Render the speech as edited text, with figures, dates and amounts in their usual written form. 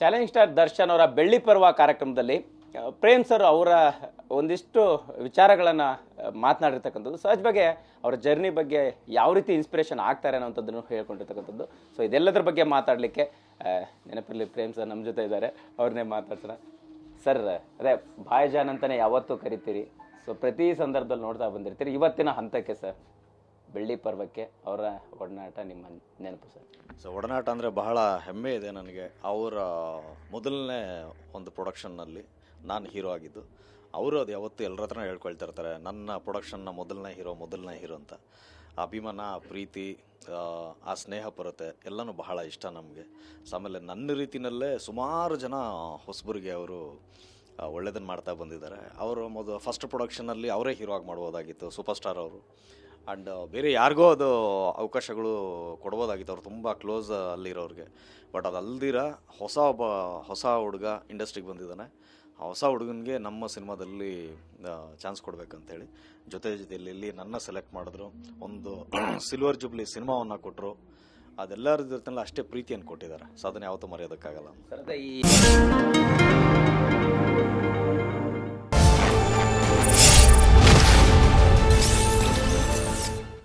Challenging star Darshan ಅವರ ಬೆಳ್ಳಿ ಪರ್ವ ಕಾರ್ಯಕ್ರಮದಲ್ಲಿ ಪ್ರೇಮ್ ಸರ್ ಅವರ ಒಂದಿಷ್ಟು ವಿಚಾರಗಳನ್ನು ಮಾತನಾಡಿರ್ತಕ್ಕಂಥದ್ದು, ಸಹಜ ಬಗ್ಗೆ ಅವರ ಜರ್ನಿ ಬಗ್ಗೆ ಯಾವ ರೀತಿ ಇನ್ಸ್ಪಿರೇಷನ್ ಆಗ್ತಾರೆ ಅನ್ನೋಂಥದ್ದನ್ನು ಹೇಳ್ಕೊಂಡಿರ್ತಕ್ಕಂಥದ್ದು. ಸೊ ಇದೆಲ್ಲದರ ಬಗ್ಗೆ ಮಾತಾಡಲಿಕ್ಕೆ ನೆನಪಿರಲಿ ಪ್ರೇಮ್ ಸರ್ ನಮ್ಮ ಜೊತೆ ಇದ್ದಾರೆ, ಅವ್ರನ್ನೇ ಮಾತಾಡ್ಸೋಣ. ಸರ್, ಅದೇ ಭಾಯ್ಜಾನ್ ಅಂತಲೇ ಯಾವತ್ತೂ ಕರಿತೀರಿ. ಸೊ ಪ್ರತಿ ಸಂದರ್ಭದಲ್ಲಿ ನೋಡ್ತಾ ಬಂದಿರ್ತೀರಿ. ಇವತ್ತಿನ ಹಂತಕ್ಕೆ ಸರ್, ಬೆಳ್ಳಿ ಪರ್ವಕ್ಕೆ ಅವರ ಒಡನಾಟ, ನಿಮ್ಮ ನೆನಪು ಸರ್? ಸೊ ಒಡನಾಟ ಅಂದರೆ ಬಹಳ ಹೆಮ್ಮೆ ಇದೆ ನನಗೆ. ಅವರ ಮೊದಲನೇ ಒಂದು ಪ್ರೊಡಕ್ಷನ್ನಲ್ಲಿ ನಾನು ಹೀರೋ ಆಗಿದ್ದು. ಅವರು ಅದು ಯಾವತ್ತೂ ಎಲ್ಲರ ಹತ್ರ ಹೇಳ್ಕೊಳ್ತಾ ಇರ್ತಾರೆ, ನನ್ನ ಪ್ರೊಡಕ್ಷನ್ನ ಮೊದಲನೇ ಹೀರೋ ಅಂತ. ಅಭಿಮಾನ, ಪ್ರೀತಿ, ಆ ಸ್ನೇಹಪರತೆ ಎಲ್ಲನೂ ಬಹಳ ಇಷ್ಟ ನಮಗೆ. ಆಮೇಲೆ ನನ್ನ ರೀತಿಯಲ್ಲೇ ಸುಮಾರು ಜನ ಹೊಸಬರಿಗೆ ಅವರು ಒಳ್ಳೆಯದನ್ನು ಮಾಡ್ತಾ ಬಂದಿದ್ದಾರೆ. ಅವರು ಫಸ್ಟ್ ಪ್ರೊಡಕ್ಷನಲ್ಲಿ ಅವರೇ ಹೀರೋ ಆಗಿ ಮಾಡ್ಬೋದಾಗಿತ್ತು, ಸೂಪರ್ ಸ್ಟಾರ್ ಅವರು. ಆ್ಯಂಡ್ ಬೇರೆ ಯಾರಿಗೋ ಅದು ಅವಕಾಶಗಳು ಕೊಡ್ಬೋದಾಗಿತ್ತು, ಅವ್ರು ತುಂಬ ಕ್ಲೋಸ್ ಅಲ್ಲಿರೋರಿಗೆ. ಬಟ್ ಅದು ಅಲ್ದಿರ ಹೊಸ ಹುಡುಗ ಇಂಡಸ್ಟ್ರಿಗೆ ಬಂದಿದ್ದಾನೆ. ಆ ಹೊಸ ಹುಡುಗನಿಗೆ ನಮ್ಮ ಸಿನಿಮಾದಲ್ಲಿ ಚಾನ್ಸ್ ಕೊಡಬೇಕಂತೇಳಿ ಜೊತೆಯಲ್ಲಿ ನನ್ನ ಸೆಲೆಕ್ಟ್ ಮಾಡಿದ್ರು. ಒಂದು ಸಿಲ್ವರ್ ಜುಬ್ಲಿ ಸಿನಿಮಾವನ್ನು ಕೊಟ್ಟರು. ಅದೆಲ್ಲರ ಜೊತೆಲ್ಲ ಅಷ್ಟೇ ಪ್ರೀತಿಯನ್ನು ಕೊಟ್ಟಿದ್ದಾರೆ. ಸೊ ಅದನ್ನು ಯಾವತ್ತೂ ಮರೆಯೋದಕ್ಕಾಗಲ್ಲ. ಸರ್, ಈ